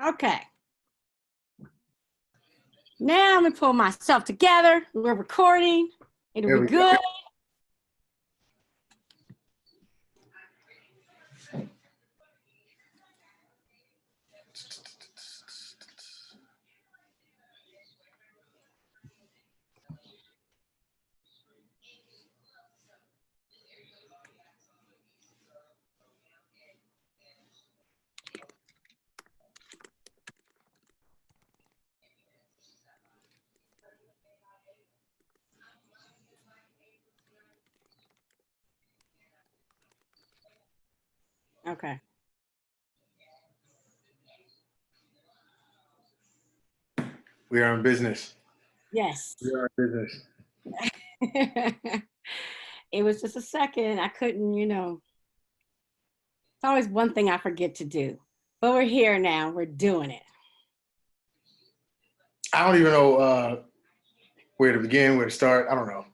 Okay. Now I'm gonna pull myself together. We're recording. It'll be good. Okay. We are in business. Yes. We are in business. It was just a second. I couldn't, it's always one thing I forget to do. But we're here now. We're doing it. I don't even know where to begin, where to start. I don't know.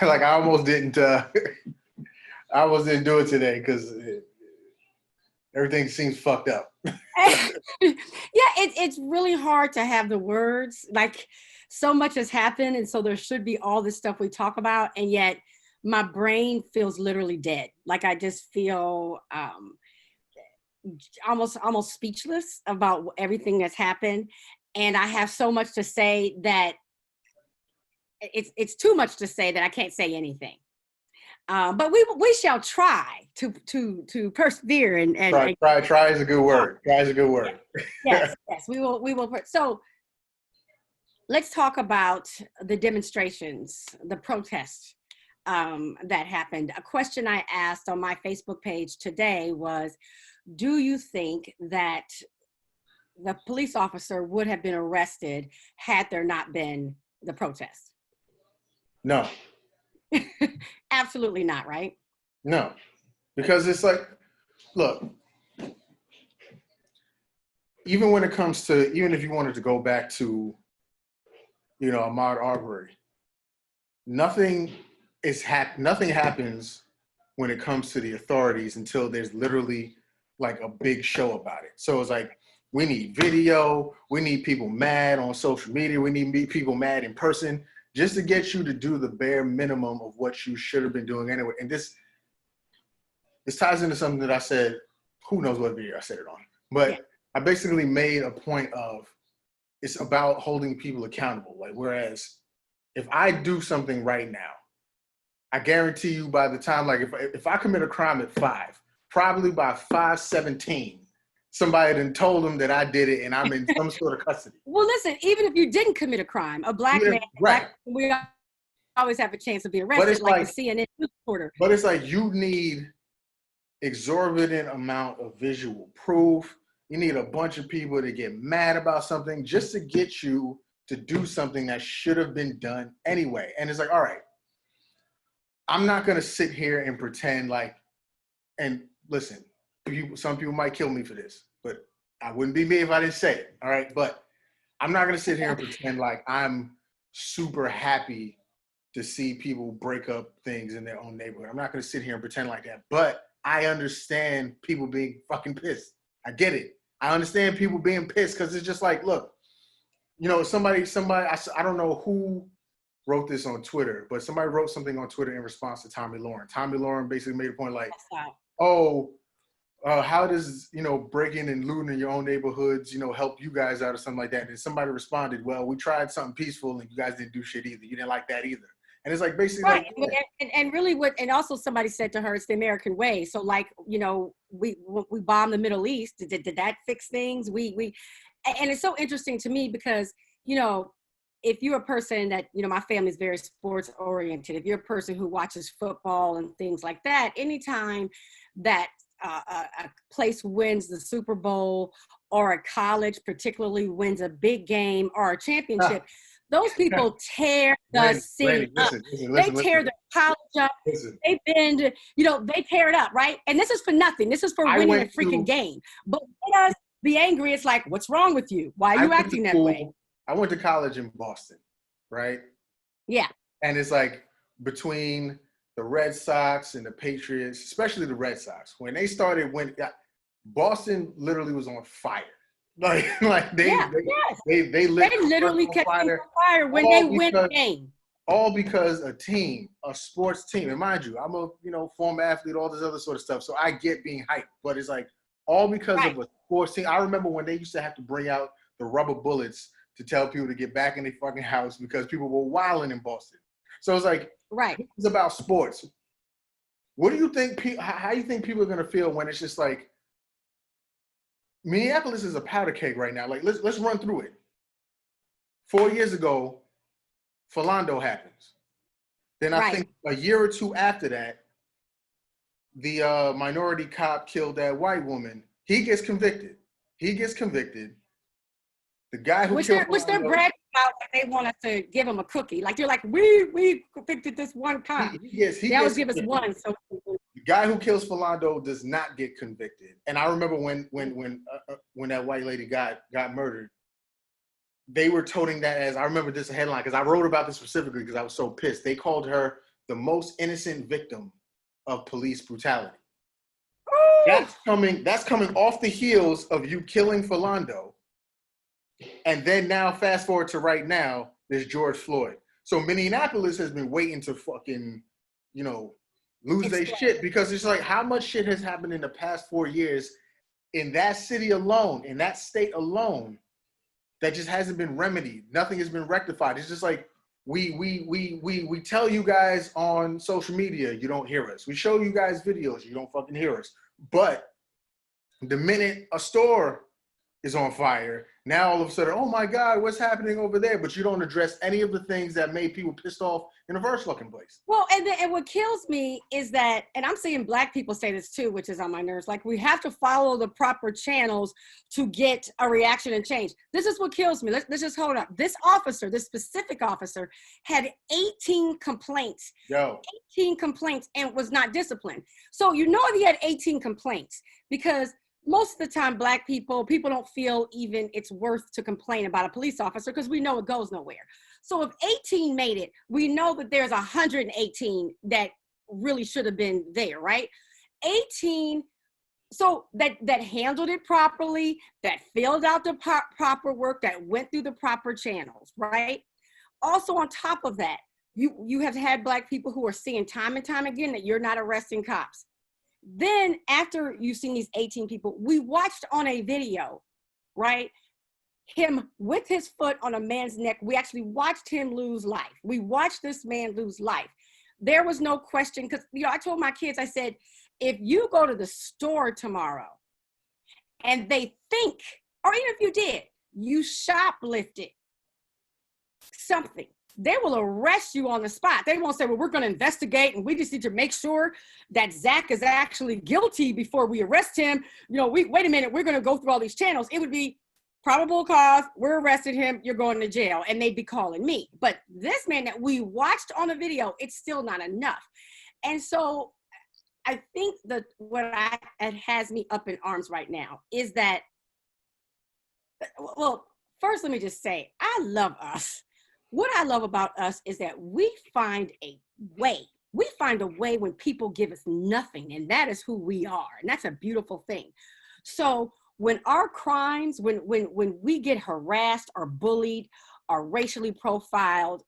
Like I almost didn't do it today because everything seems fucked up. Yeah, it's really hard to have the words. Like so much has happened, and so there should be all this stuff we talk about, and yet my brain feels literally dead. Like I just feel almost speechless about everything that's happened, and I have so much to say that it's too much to say that I can't say anything. But we shall try to persevere and try is a good word. Try is a good word. Yes, we will. So let's talk about the demonstrations, the protests that happened. A question I asked on my Facebook page today was, do you think that the police officer would have been arrested had there not been the protest? No. Absolutely not, right? No, because it's like, look, even when it comes to, even if you wanted to go back to, Ahmaud Arbery, nothing happens when it comes to the authorities until there's literally like a big show about it. So it's like, we need video, we need people mad on social media, we need people mad in person, just to get you to do the bare minimum of what you should have been doing anyway. And this ties into something that I said, who knows what video I said it on. But yeah. I basically made a point of, it's about holding people accountable. Like, whereas if I do something right now, I guarantee you by the time, like if I commit a crime at 5, probably by 5:17, somebody then told them that I did it and I'm in some sort of custody. Well, listen, even if you didn't commit a crime, a black man, right. We always have a chance of being arrested, like the CNN reporter. But it's like, you need exorbitant amount of visual proof. You need a bunch of people to get mad about something just to get you to do something that should have been done anyway. And it's like, all right, I'm not going to sit here and pretend like, and listen, some people might kill me for this, but I wouldn't be me if I didn't say it. All right. But I'm not going to sit here and pretend like I'm super happy to see people break up things in their own neighborhood. I'm not going to sit here and pretend like that. But I understand people being fucking pissed. I get it. I understand people being pissed because it's just like, look, somebody, I don't know who wrote this on Twitter, but somebody wrote something on Twitter in response to Tommy Lauren. Tommy Lauren basically made a point like, how does, breaking and looting in your own neighborhoods, help you guys out or something like that? And somebody responded, well, we tried something peaceful and you guys didn't do shit either. You didn't like that either. And it's like, basically, right. Like, and really and also somebody said to her, it's the American way. So like, we bombed the Middle East. Did that fix things? And it's so interesting to me because, if you're a person that, my family is very sports oriented. If you're a person who watches football and things like that, anytime that a place wins the Super Bowl or a college particularly wins a big game or a championship, those people tear the city up. They tear their college up. They bend, they tear it up, right? And this is for nothing. This is for winning a freaking game. But let us be angry. It's like, what's wrong with you? Why are you acting that way? I went to college in Boston, right? Yeah. And it's like, between the Red Sox and the Patriots, especially the Red Sox, when they started Boston literally was on fire. Like Yeah, yes. they lit They literally on catch things fire, on fire when they all win a because game. all because a sports team, and mind you, I'm a former athlete, all this other sort of stuff, so I get being hyped, but it's like all because Right. of a sports team. I remember when they used to have to bring out the rubber bullets to tell people to get back in their fucking house because people were wilding in Boston. So it's like, Right. it's about sports. What do you think? How do you think people are gonna feel when it's just like Minneapolis is a powder keg right now? Like let's run through it. 4 years ago, Philando happens. Then I Right. think a year or two after that, the minority cop killed that white woman. He gets convicted. The guy who killed Which they're Philando, bragging about that they want us to give them a cookie. Like they're like, we convicted this one cop. he They always gets give us convicted. one. So The guy who kills Philando does not get convicted. And I remember when that white lady got murdered, they were toting that as, I remember this headline because I wrote about this specifically because I was so pissed. They called her the most innocent victim of police brutality. That's coming off the heels of you killing Philando. And then now fast forward to right now, there's George Floyd. So Minneapolis has been waiting to fucking, lose their shit because it's like how much shit has happened in the past 4 years in that city alone, in that state alone, that just hasn't been remedied. Nothing has been rectified. It's just like we tell you guys on social media, you don't hear us. We show you guys videos, you don't fucking hear us. But the minute a store is on fire, now all of a sudden, oh my God, what's happening over there? But you don't address any of the things that made people pissed off in the first fucking place. well, and what kills me is that, and I'm seeing Black people say this too, which is on my nerves. Like we have to follow the proper channels to get a reaction and change. This is what kills me. Let's just hold up. This specific officer, had 18 complaints. 18 complaints and was not disciplined. So he had 18 complaints because most of the time, Black people don't feel even it's worth to complain about a police officer because we know it goes nowhere. So if 18 made it, we know that there's 118 that really should have been there, right? 18, so that handled it properly, that filled out the proper work, that went through the proper channels, right? Also on top of that, you have had Black people who are seeing time and time again that you're not arresting cops. Then after you've seen these 18 people, we watched on a video, right? Him with his foot on a man's neck. We actually watched him lose life. We watched this man lose life. There was no question because, I told my kids, I said, if you go to the store tomorrow and they think, or even if you did, you shoplifted something, they will arrest you on the spot. They won't say, well, we're going to investigate and we just need to make sure that Zach is actually guilty before we arrest him. Wait a minute, we're going to go through all these channels. It would be probable cause, we're arresting him, you're going to jail, and they'd be calling me. But this man that we watched on the video, it's still not enough. And so I think that it has me up in arms right now is that, well, first let me just say, I love us. What I love about us is that we find a way. We find a way when people give us nothing, and that is who we are, and that's a beautiful thing. So when our crimes, when we get harassed or bullied or racially profiled,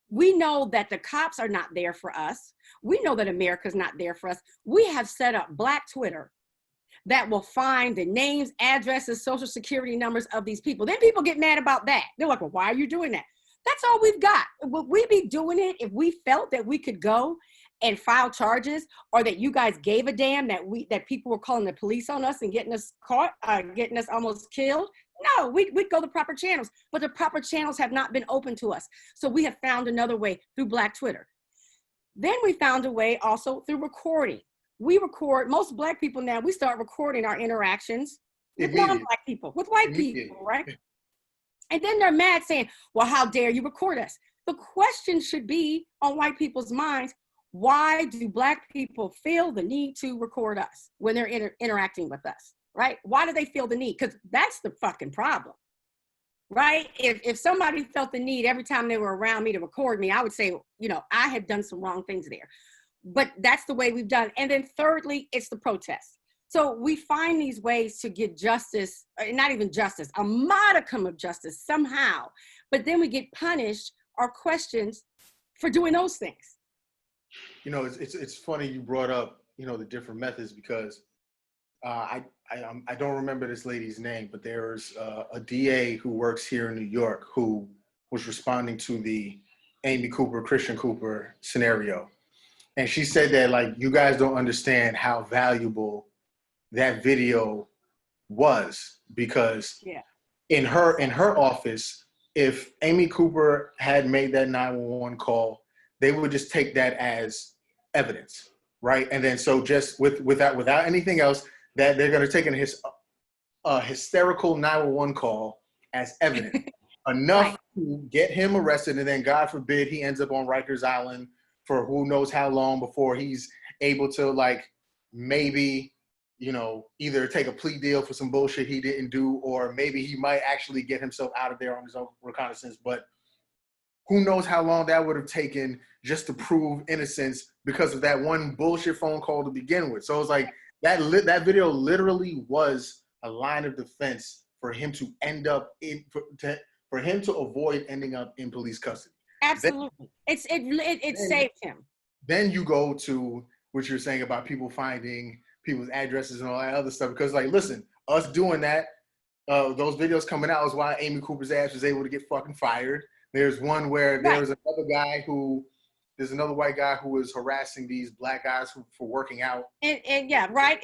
we know that the cops are not there for us. We know that America's not there for us. We have set up Black Twitter that will find the names, addresses, social security numbers of these people. Then people get mad about that. They're like, well, why are you doing that? That's all we've got. Would we be doing it if we felt that we could go and file charges, or that you guys gave a damn that people were calling the police on us and getting us caught, getting us almost killed? No, we'd go the proper channels, but the proper channels have not been open to us. So we have found another way through Black Twitter. Then we found a way also through recording. We record, most Black people now, we start recording our interactions with non-Black people, with white people, right? And then they're mad saying, well, how dare you record us? The question should be on white people's minds, why do Black people feel the need to record us when they're interacting with us, right? Why do they feel the need? Because that's the fucking problem, right? If somebody felt the need every time they were around me to record me, I would say, I had done some wrong things there. But that's the way we've done. And then thirdly, it's the protests. So we find these ways to get justice, not even justice, a modicum of justice somehow, but then we get punished or questioned for doing those things. You know, it's funny you brought up, you know, the different methods, because I don't remember this lady's name, but there's a DA who works here in New York who was responding to the Amy Cooper, Christian Cooper scenario. And she said that, like, you guys don't understand how valuable that video was, because in her office, if Amy Cooper had made that 911 call, they would just take that as evidence, right? And then so just without anything else, that they're going to take a hysterical 911 call as evidence enough to get him arrested, and then God forbid he ends up on Rikers Island for who knows how long before he's able to, like, maybe, you know, either take a plea deal for some bullshit he didn't do, or maybe he might actually get himself out of there on his own reconnaissance. But who knows how long that would have taken just to prove innocence because of that one bullshit phone call to begin with. So it's like that video literally was a line of defense for him to end up in, for him to avoid ending up in police custody. Absolutely. It saved him. Then you go to what you're saying about people finding people's addresses and all that other stuff. Because, like, listen, us doing that, those videos coming out is why Amy Cooper's ass was able to get fucking fired. There's one where there was there's another white guy who was harassing these black guys for working out. And yeah, right.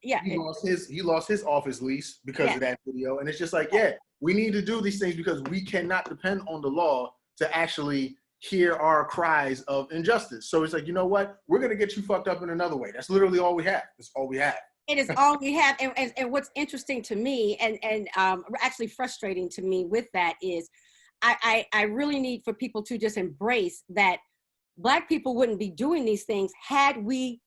He lost his office lease because of that video. And it's just like, we need to do these things because we cannot depend on the law to actually hear our cries of injustice. So it's like, you know what? We're going to get you fucked up in another way. That's literally all we have. That's all we have. It is all we have. And what's interesting to me and actually frustrating to me with that is I really need for people to just embrace that Black people wouldn't be doing these things had we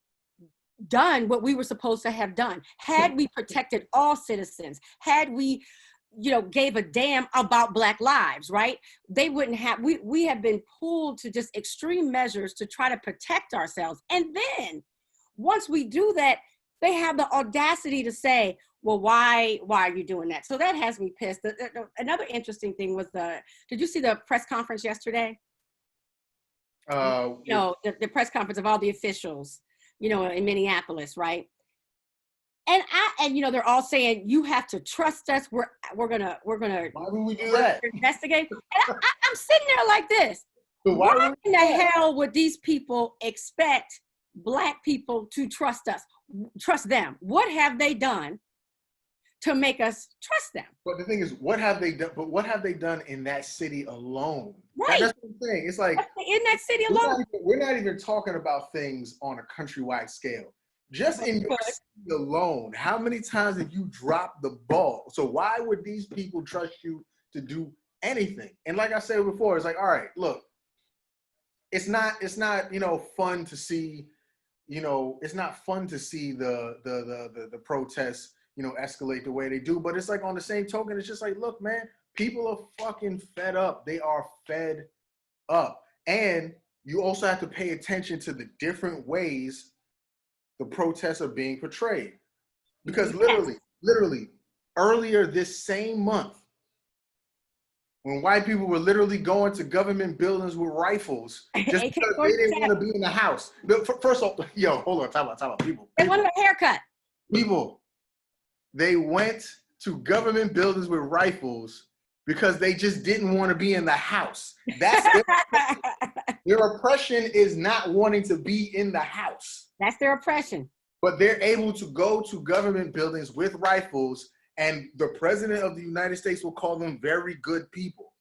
done what we were supposed to have done, had we protected all citizens, had we, you know, gave a damn about Black lives, right? They wouldn't have, we have been pulled to just extreme measures to try to protect ourselves. And then once we do that, they have the audacity to say, well, why are you doing that? So that has me pissed. Another interesting thing was did you see the press conference yesterday? You know, the press conference of all the officials, you know, in Minneapolis, right? And you know, they're all saying, you have to trust us. We're gonna why would we do that? Investigate. And I'm sitting there like this. Why in the hell would these people expect Black people to trust them? What have they done to make us trust them? But the thing is, what have they done? But what have they done in that city alone? Right. That's the thing. It's like in that city alone. We're not even talking about things on a countrywide scale. Just in your city alone, how many times have you dropped the ball? So why would these people trust you to do anything? And like I said before, it's like, all right, look, it's not, you know, fun to see, you know, it's not fun to see the protests, you know, escalate the way they do. But it's like, on the same token, it's just like, look, man, people are fucking fed up. They are fed up. And you also have to pay attention to the different ways the protests are being portrayed. Because literally, earlier this same month, when white people were literally going to government buildings with rifles just because they didn't want to be in the house. First off, hold on, time out, people. They wanted a haircut. People, they went to government buildings with rifles because they just didn't want to be in the house. That's their oppression is not wanting to be in the house. That's their oppression. But they're able to go to government buildings with rifles, and the president of the United States will call them very good people.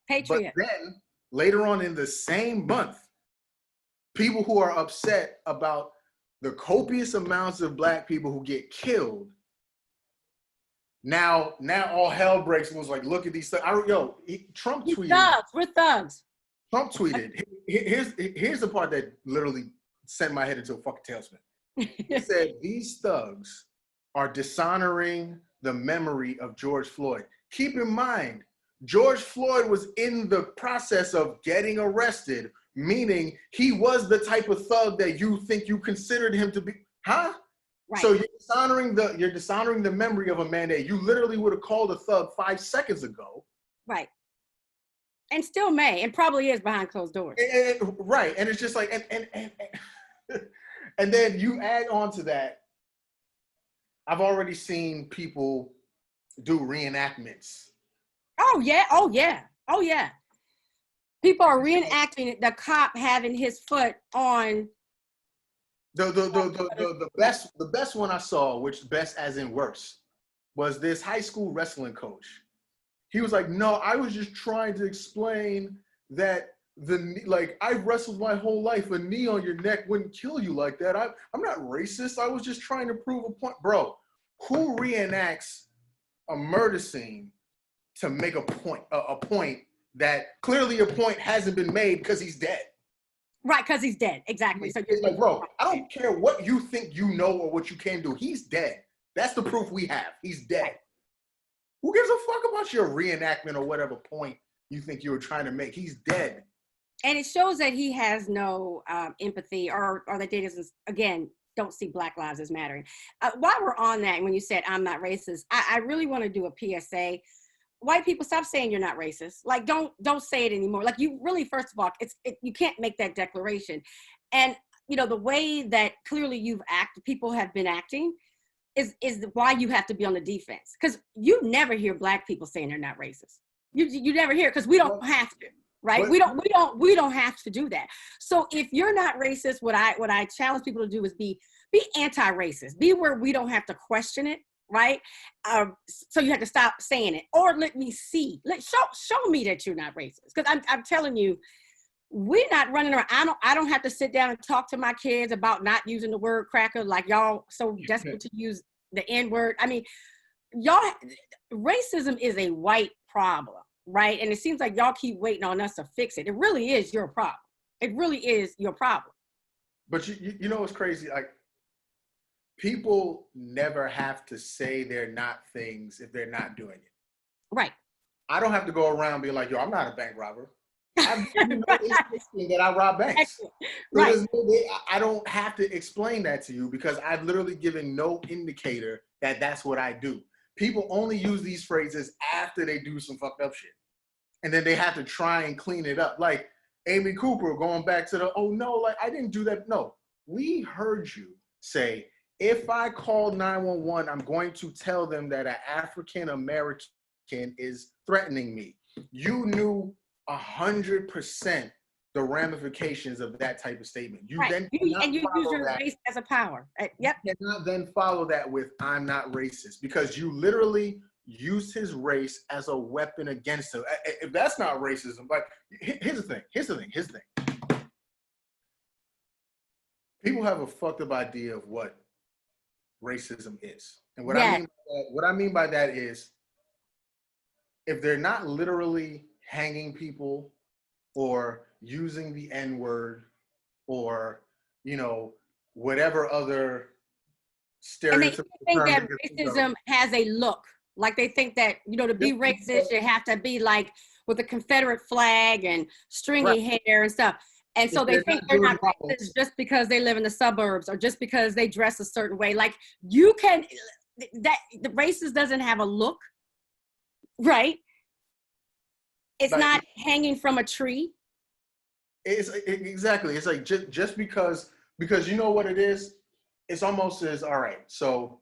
Patriot. But then later on in the same month, people who are upset about the copious amounts of Black people who get killed, now all hell breaks loose. Like, look at these thugs. Trump tweeted. Thugs. We're thugs. Trump tweeted. Here's the part that literally sent my head into a fucking tailspin. He said, these thugs are dishonoring the memory of George Floyd. Keep in mind, George Floyd was in the process of getting arrested, meaning he was the type of thug that you think you considered him to be. Huh? Right. So you're dishonoring the memory of a man that you literally would have called a thug 5 seconds ago. Right. And still may, and probably is behind closed doors. Right. And it's just like, and then you add on to that, I've already seen people do reenactments. Oh yeah, oh yeah, oh yeah. People are reenacting the cop having his foot on. The best one I saw, which best as in worse, was this high school wrestling coach. He was like, no, I was just trying to explain that I've wrestled my whole life. A knee on your neck wouldn't kill you like that. I'm not racist. I was just trying to prove a point. Bro, who reenacts a murder scene to make a point that clearly a point hasn't been made because he's dead? Right, because he's dead. Exactly. So it's like, bro, I don't care what you think you know or what you can do. He's dead. That's the proof we have. He's dead. Right. Who gives a fuck about your reenactment or whatever point you think you were trying to make? He's dead. And it shows that he has no empathy, or that they doesn't, again, don't see Black lives as mattering. While we're on that, when you said I'm not racist, I really want to do a PSA. White people, stop saying you're not racist. Like, don't say it anymore. Like, you really, first of all, you can't make that declaration. And you know, the way that clearly people have been acting is why you have to be on the defense. Because you never hear Black people saying they're not racist. You never hear, because we don't have to, right? We don't have to do that. So if you're not racist, what I challenge people to do is be anti-racist. Be where we don't have to question it, right? So you have to stop saying it, or let me see. Show me that you're not racist. Because I'm telling you, we're not running around. I don't have to sit down and talk to my kids about not using the word cracker like y'all so desperate to use the N-word. I mean, y'all, racism is a white problem, right? And it seems like y'all keep waiting on us to fix it. It really is your problem. It really is your problem. But you know what's crazy? Like, people never have to say they're not things if they're not doing it. Right. I don't have to go around being like, yo, I'm not a bank robber. That I rob banks. So right. I don't have to explain that to you because I've literally given no indicator that that's what I do. People only use these phrases after they do some fucked up shit. And then they have to try and clean it up. Like Amy Cooper going back to oh no, like I didn't do that. No, we heard you say, if I call 911, I'm going to tell them that an African American is threatening me. You knew 100% the ramifications of that type of statement. You right. then you use your race as a power. Yep. You cannot then follow that with I'm not racist, because you literally used his race as a weapon against him. If that's not racism, like here's the thing. People have a fucked up idea of what racism is. And what I mean by that is, if they're not literally hanging people or using the N-word or, you know, whatever other stereotypical. And they think that racism has a look. Like they think that, you know, to be racist, you have to be like with a Confederate flag and stringy hair and stuff. And so they think they're not racist just because they live in the suburbs or just because they dress a certain way. Like the racist doesn't have a look, right? It's like, not hanging from a tree. Exactly. It's like just because you know what it is. It's almost as, all right. So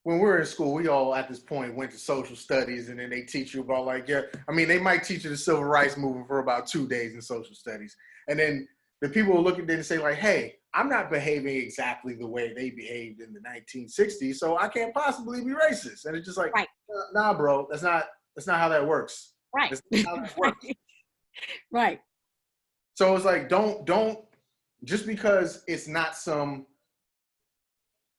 when we were in school, we all at this point went to social studies, and then they teach you about they might teach you the civil rights movement for about 2 days in social studies, and then the people will look at it and say like, hey, I'm not behaving exactly the way they behaved in the 1960s, so I can't possibly be racist. And it's just like, right. Nah, bro, that's not how that works. Right. Right. So it's like, don't just because it's not some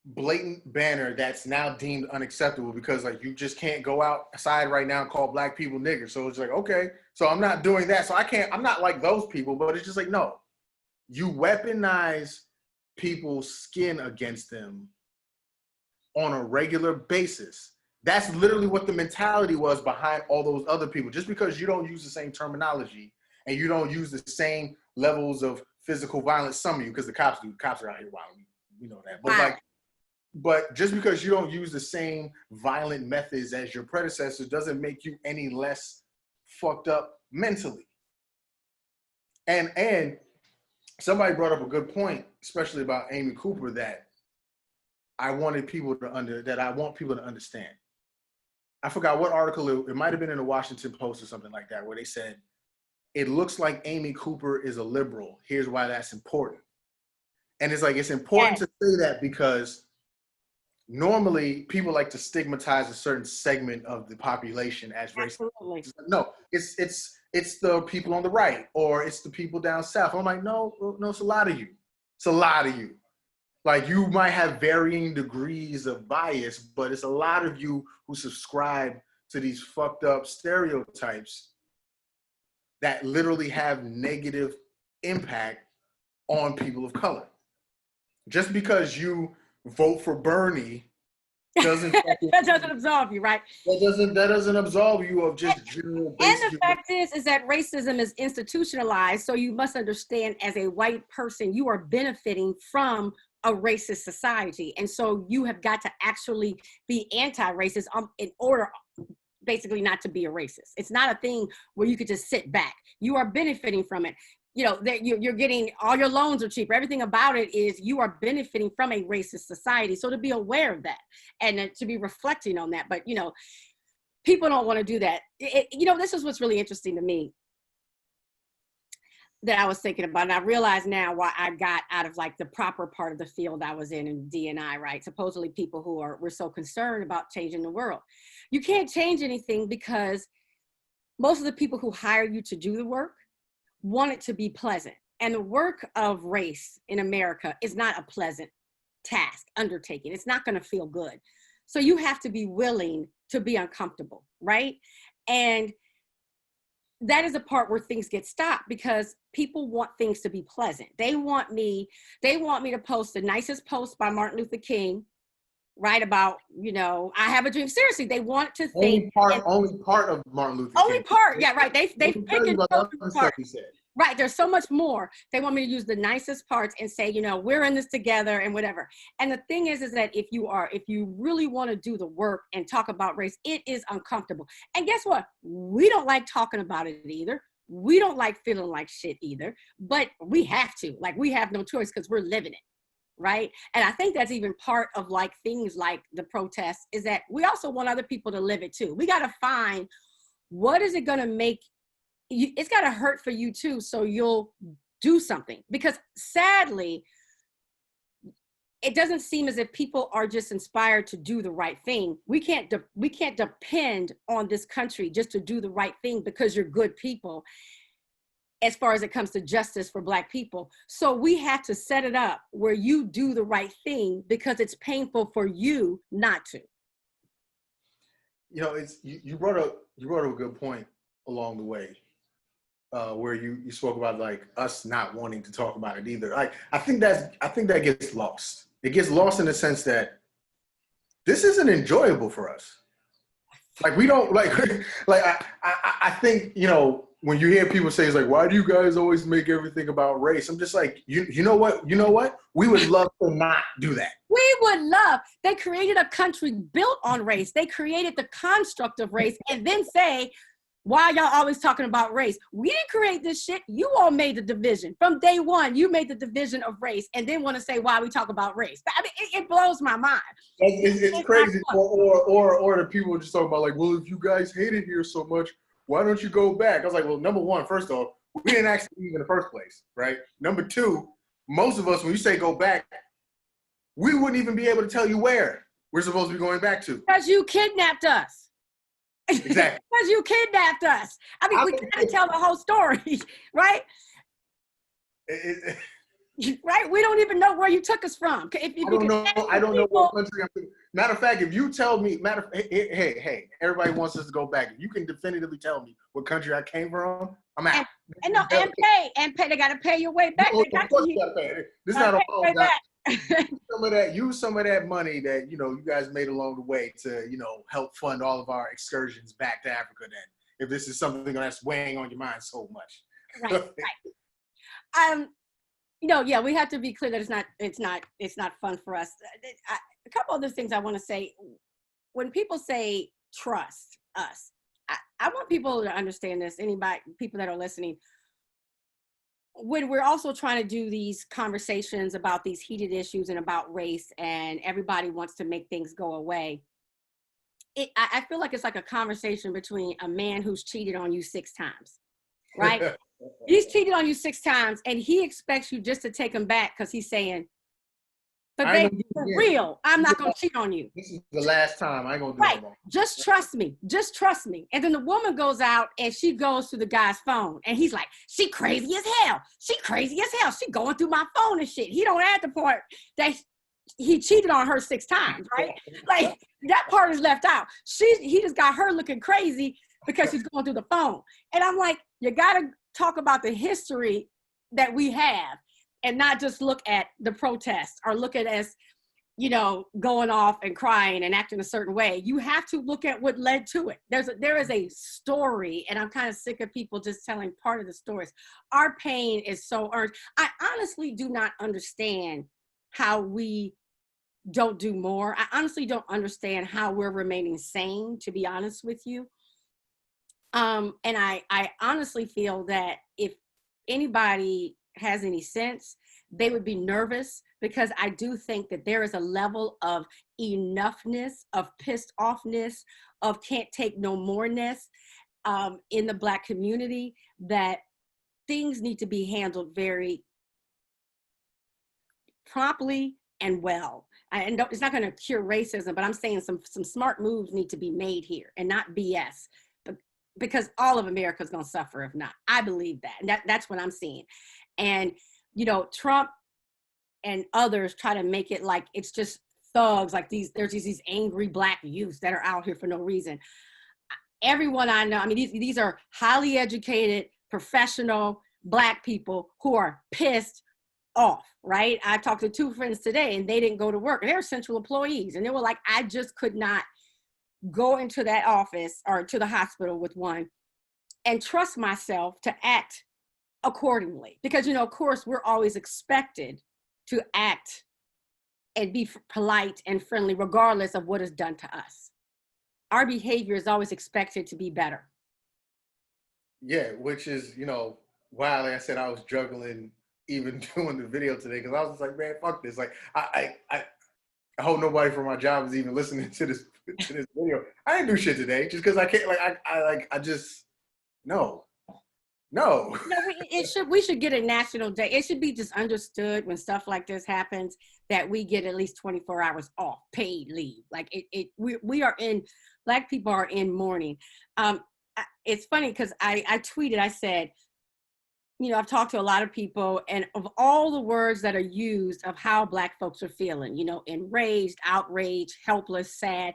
blatant banner that's now deemed unacceptable, because like you just can't go outside right now and call black people niggers. So it's like, okay, so I'm not doing that. So I'm not like those people, but it's just like, no, you weaponize people's skin against them on a regular basis. That's literally what the mentality was behind all those other people. Just because you don't use the same terminology and you don't use the same levels of physical violence, some of you, because the cops do. Cops are out here wild. We know that. But like, But just because you don't use the same violent methods as your predecessors doesn't make you any less fucked up mentally. And somebody brought up a good point, especially about Amy Cooper, that I want people to understand. I forgot what article it might have been in the Washington Post or something like that, where they said, it looks like Amy Cooper is a liberal. Here's why that's important. And it's like, it's important to say that because normally people like to stigmatize a certain segment of the population as racist. No, it's the people on the right, or it's the people down south. I'm like, no, it's a lot of you. It's a lot of you. Like, you might have varying degrees of bias, but it's a lot of you who subscribe to these fucked up stereotypes that literally have negative impact on people of color. Just because you vote for Bernie doesn't that doesn't absolve you, right? That doesn't absolve you of just general basic. And the fact is that racism is institutionalized, so you must understand, as a white person, you are benefiting from a racist society, and so you have got to actually be anti-racist in order, basically, not to be a racist. It's not a thing where you could just sit back. You are benefiting from it. You know, that you're getting, all your loans are cheaper. Everything about it is you are benefiting from a racist society. So to be aware of that and to be reflecting on that. But, you know, people don't want to do that. You know, this is what's really interesting to me that I was thinking about. And I realize now why I got out of like the proper part of the field I was in D&I, right? Supposedly people who were so concerned about changing the world. You can't change anything because most of the people who hire you to do the work want it to be pleasant. And the work of race in America is not a pleasant task, undertaking. It's not going to feel good. So you have to be willing to be uncomfortable, right? And that is a part where things get stopped because people want things to be pleasant. They want me to post the nicest post by Martin Luther King, right, about, you know, I have a dream. Seriously, they want to think only part of Martin Luther King. Only part, yeah, right. They've taken part. Right, there's so much more. They want me to use the nicest parts and say, you know, we're in this together and whatever. And the thing is that if you really want to do the work and talk about race, it is uncomfortable. And guess what? We don't like talking about it either. We don't like feeling like shit either, but we have to. Like, we have no choice because we're living it. Right. And I think that's even part of like things like the protests, is that we also want other people to live it too. We got to find, what is it going to make you, it's got to hurt for you too, so you'll do something. Because sadly, it doesn't seem as if people are just inspired to do the right thing. We can't depend on this country just to do the right thing because you're good people, as far as it comes to justice for Black people. So we have to set it up where you do the right thing because it's painful for you not to. You know, you brought up a good point along the way, where you spoke about like us not wanting to talk about it either. I think that gets lost. It gets lost in the sense that this isn't enjoyable for us. Like, we don't like I think, you know, when you hear people say, it's like, why do you guys always make everything about race? I'm just like, you know what? We would love to not do that. We would love. They created a country built on race. They created the construct of race and then say, why y'all always talking about race? We didn't create this shit. You all made the division. From day one, you made the division of race and then want to say why we talk about race. I mean, it blows my mind. It's crazy. Or the people just talking about like, well, if you guys hate it here so much, why don't you go back? I was like, well, number one, first off, we didn't actually leave in the first place, right? Number two, most of us, when you say go back, we wouldn't even be able to tell you where we're supposed to be going back to. Because you kidnapped us. Exactly. Because you kidnapped us. I mean, we gotta tell the whole story, right? Right? We don't even know where you took us from. I don't know what country I'm in. Matter of fact, if you tell me, hey, everybody wants us to go back. If you can definitively tell me what country I came from, I'm out. And pay. They gotta pay your way back. Of course you gotta pay. This is not all. Use some of that money that, you know, you guys made along the way to, you know, help fund all of our excursions back to Africa. Then, if this is something that's weighing on your mind so much, right. You know, yeah, we have to be clear that it's not fun for us. a couple other things I want to say. When people say trust us, I want people to understand this, people that are listening, when we're also trying to do these conversations about these heated issues and about race, and everybody wants to make things go away, I feel like it's like a conversation between a man who's cheated on you 6 times, right? He's cheated on you 6 times, and he expects you just to take him back because he's saying, but baby, for real, I'm not going to cheat on you. This is the last time. I ain't going to do it no more. Just trust me. Just trust me. And then the woman goes out and she goes to the guy's phone. And he's like, she crazy as hell. She crazy as hell. She going through my phone and shit. He don't add the part that he cheated on her 6 times, right? Like, that part is left out. He just got her looking crazy because she's going through the phone. And I'm like, you got to talk about the history that we have, and not just look at the protests or look at as, going off and crying and acting a certain way. You have to look at what led to it. There is a story, and I'm kind of sick of people just telling part of the stories. Our pain is so earned. I honestly do not understand how we don't do more. I honestly don't understand how we're remaining sane, to be honest with you. And I honestly feel that if anybody has any sense, they would be nervous, because I do think that there is a level of enoughness, of pissed offness, of can't take no moreness in the Black community, that things need to be handled very promptly and well. And it's not going to cure racism, but I'm saying some smart moves need to be made here, and not BS, because all of America is going to suffer if not. I believe that. And that's what I'm seeing. And, Trump and others try to make it like it's just thugs, like there's these angry Black youths that are out here for no reason. Everyone I know, I mean, these are highly educated, professional Black people who are pissed off, right? I talked to 2 friends today, and they didn't go to work, and they're essential employees, and they were like, I just could not go into that office or to the hospital with one and trust myself to act accordingly, because of course we're always expected to act and be polite and friendly regardless of what is done to us. Our behavior is always expected to be better. Yeah, which is, why, like I said, I was juggling even doing the video today, because I was just like, man, fuck this. Like, I hope nobody from my job is even listening to this video. I didn't do shit today just because I can't. No. We should get a national day. It should be just understood when stuff like this happens that we get at least 24 hours off, paid leave. Like we are in, Black people are in mourning. It's funny because I tweeted, I said, I've talked to a lot of people, and of all the words that are used of how Black folks are feeling, enraged, outraged, helpless, sad,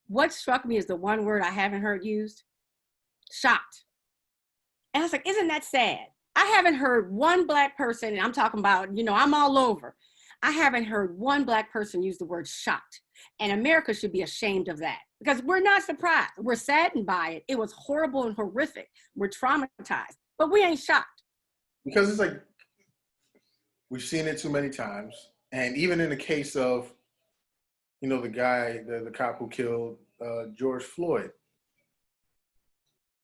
what struck me is the one word I haven't heard used: shocked. And I was like, isn't that sad? I haven't heard one Black person, and I'm talking about, I'm all over. I haven't heard one Black person use the word shocked. And America should be ashamed of that, because we're not surprised. We're saddened by it. It was horrible and horrific. We're traumatized, but we ain't shocked. Because it's like, we've seen it too many times. And even in the case of, the guy, the cop who killed George Floyd,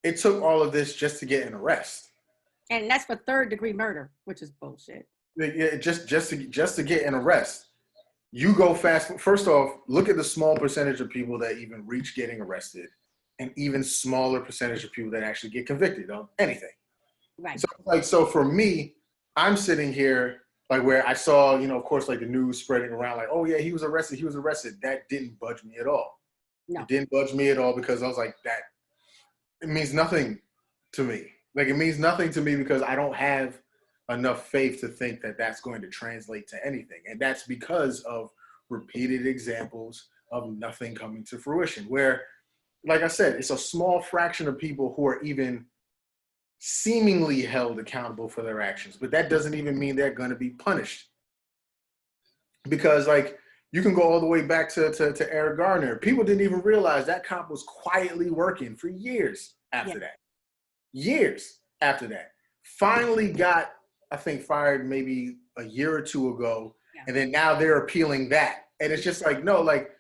it took all of this just to get an arrest. And that's for 3rd-degree murder, which is bullshit. Yeah, just to get an arrest. You go fast. First off, look at the small percentage of people that even reach getting arrested, and even smaller percentage of people that actually get convicted of anything. Right. So for me, I'm sitting here like where I saw, of course, like the news spreading around, like, oh yeah, he was arrested. That didn't budge me at all. No. It didn't budge me at all, because I was like, it means nothing to me. Like, it means nothing to me because I don't have enough faith to think that that's going to translate to anything. And that's because of repeated examples of nothing coming to fruition, where, like I said, it's a small fraction of people who are even seemingly held accountable for their actions, but that doesn't even mean they're going to be punished. Because, like, you can go all the way back to Eric Garner. People didn't even realize that cop was quietly working for years after that. Years after that. Finally got, I think, fired maybe a year or two ago And then now they're appealing that. And it's just like, no, like,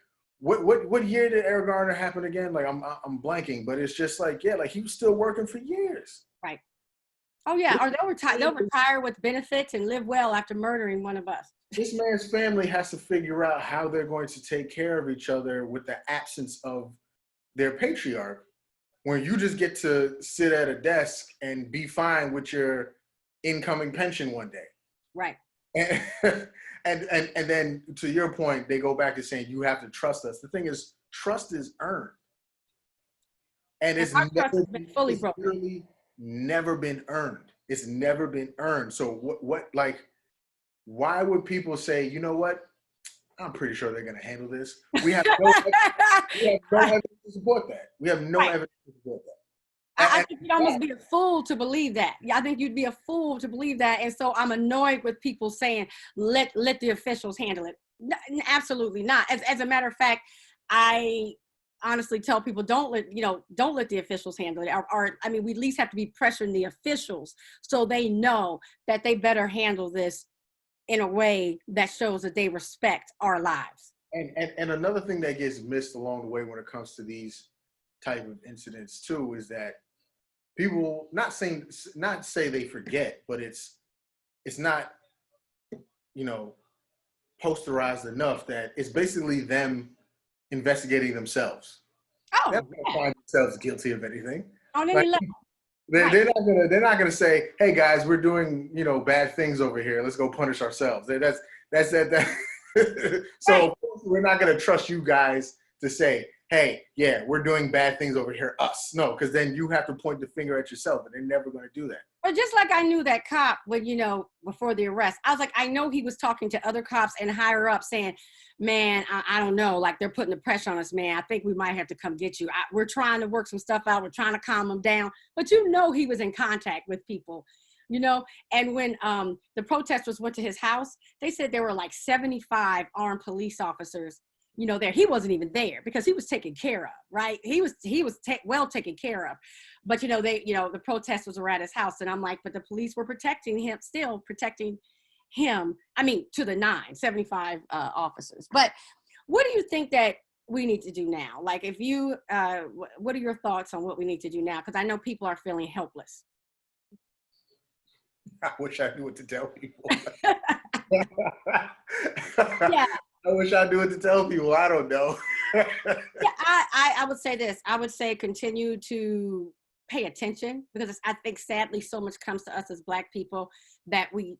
what year did Eric Garner happen again? Like, I'm blanking, but it's just like, yeah, like he was still working for years. Right. Oh yeah, or they'll retire with benefits and live well after murdering one of us. This man's family has to figure out how they're going to take care of each other with the absence of their patriarch, when you just get to sit at a desk and be fine with your incoming pension one day. Right. And and then to your point, they go back to saying you have to trust us. The thing is, trust is earned. And it's never been fully broken. Literally never been earned. It's never been earned. So what like, why would people say, you know what? I'm pretty sure they're going to handle this. We have no evidence to support that. We have no evidence to support that. I think you'd almost be a fool to believe that. I think you'd be a fool to believe that. And so I'm annoyed with people saying, let the officials handle it. No, absolutely not. As a matter of fact, I honestly tell people, don't let the officials handle it. Or I mean, we at least have to be pressuring the officials so they know that they better handle this in a way that shows that they respect our lives. And another thing that gets missed along the way when it comes to these type of incidents too is that people not say they forget, but it's not, posterized enough that it's basically them investigating themselves. Oh, they're not find themselves guilty of anything. On any level. They're not gonna say, hey guys, we're doing bad things over here, let's go punish ourselves. That's that. So right. Of course we're not gonna trust you guys to say, hey, yeah, we're doing bad things over here, us. No, because then you have to point the finger at yourself, and they're never gonna do that. But just like I knew that cop when, before the arrest, I was like, I know he was talking to other cops and higher up saying, man, I don't know, like they're putting the pressure on us, man. I think we might have to come get you. We're trying to work some stuff out. We're trying to calm them down. But he was in contact with people, And when the protesters went to his house, they said there were like 75 armed police officers there. He wasn't even there because he was taken care of, right? He was well taken care of. But, the protesters were at his house, and I'm like, but the police were protecting him, I mean, to the 75 officers. But what do you think that we need to do now? Like, if you, what are your thoughts on what we need to do now? Because I know people are feeling helpless. I wish I knew what to tell people. Yeah. I wish I knew what to tell people. I don't know. Yeah, I would say this. I would say continue to pay attention, because I think sadly so much comes to us as Black people that we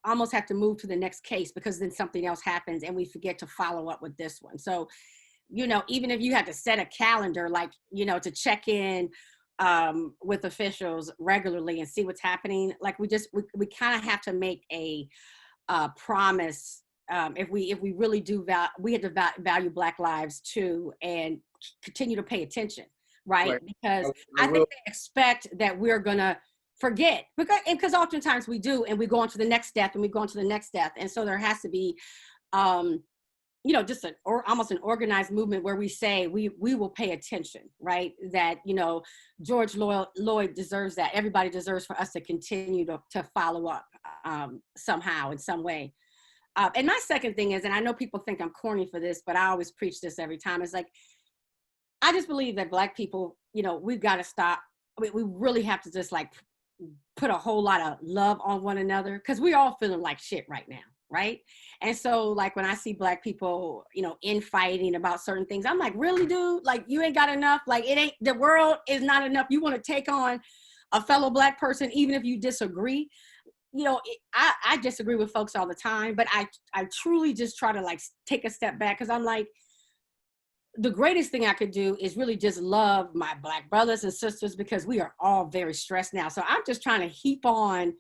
almost have to move to the next case because then something else happens and we forget to follow up with this one. So, even if you had to set a calendar, like, to check in with officials regularly and see what's happening, like we kind of have to make a promise. If we really do we had to value Black lives too and continue to pay attention, right? Because I think they expect that we're gonna forget, because oftentimes we do, and we go on to the next death and we go on to the next death. And so there has to be just almost an organized movement where we say we will pay attention, right? That, George Floyd deserves that. Everybody deserves for us to continue to follow up somehow in some way. And my second thing is, and I know people think I'm corny for this, but I always preach this every time. It's like, I just believe that Black people, we've got to stop. We really have to just like put a whole lot of love on one another, because we're all feeling like shit right now. Right. And so like when I see Black people, infighting about certain things, I'm like, really, dude? Like, you ain't got enough? Like, the world is not enough. You want to take on a fellow Black person, even if you disagree? I disagree with folks all the time, but I truly just try to like take a step back, because I'm like, the greatest thing I could do is really just love my Black brothers and sisters, because we are all very stressed now. So I'm just trying to heap on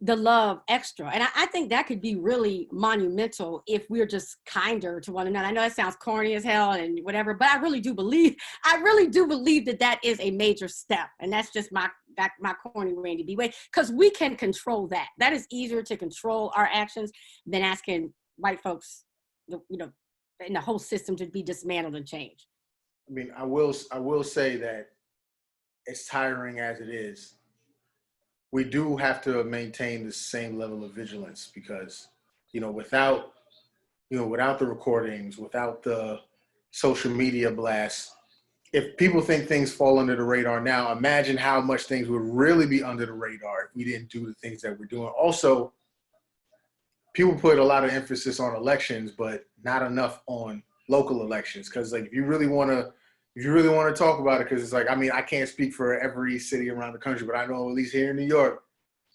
the love extra. And I think that could be really monumental if we're just kinder to one another. I know it sounds corny as hell and whatever, but I really do believe that is a major step. And that's just my corny Randy B way, because we can control that. That is easier to control our actions than asking white folks, in the whole system to be dismantled and changed. I mean, I will say that as tiring as it is, we do have to maintain the same level of vigilance, because, without without the recordings, without the social media blasts, if people think things fall under the radar now, imagine how much things would really be under the radar if we didn't do the things that we're doing. Also, people put a lot of emphasis on elections, but not enough on local elections. Because like, if you really want to talk about it, because it's like, I mean, I can't speak for every city around the country, but I know at least here in New York,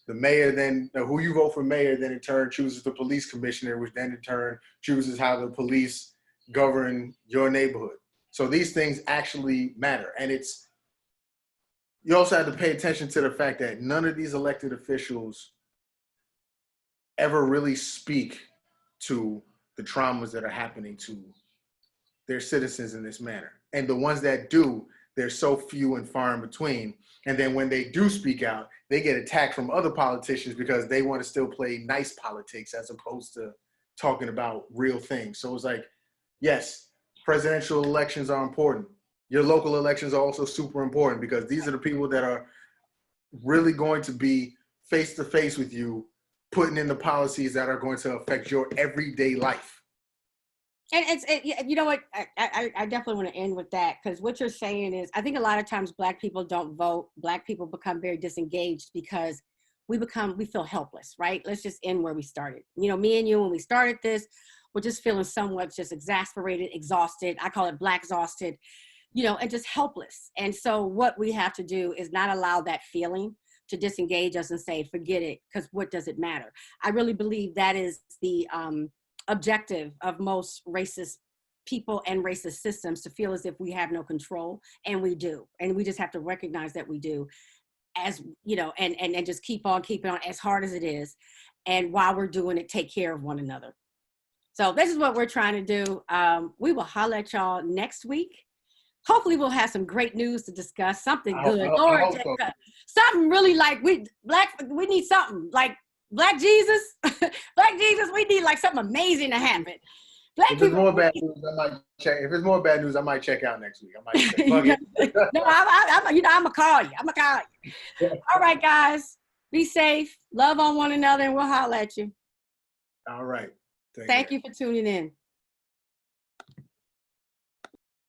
the mayor then, who you vote for mayor, then in turn chooses the police commissioner, which then in turn chooses how the police govern your neighborhood. So these things actually matter. And you also have to pay attention to the fact that none of these elected officials ever really speak to the traumas that are happening to their citizens in this manner. And the ones that do, they're so few and far in between. And then when they do speak out, they get attacked from other politicians because they want to still play nice politics as opposed to talking about real things. So it's like, yes, presidential elections are important. Your local elections are also super important because these are the people that are really going to be face to face with you, putting in the policies that are going to affect your everyday life. And you know what, I definitely want to end with that, because what you're saying is, I think a lot of times Black people don't vote. Black people become very disengaged because we feel helpless, right? Let's just end where we started. Me and you, when we started this, we're just feeling somewhat just exasperated, exhausted. I call it Black exhausted, and just helpless. And so what we have to do is not allow that feeling to disengage us and say, forget it, because what does it matter? I really believe that is the objective of most racist people and racist systems, to feel as if we have no control, and we do. And we just have to recognize that we do, as and just keep on keeping on as hard as it is. And while we're doing it, take care of one another. So this is what we're trying to do. We will holler at y'all next week. Hopefully we'll have some great news to discuss, something good. Lord, something really like we need something like Black Jesus. Black Jesus, we need like something amazing to happen. If there's more bad news, I might check. If there's more bad news, I might check out next week. I might check. No, I'm gonna call you. Yeah. All right, guys, be safe, love on one another, and we'll holler at you. All right. Thank you for tuning in.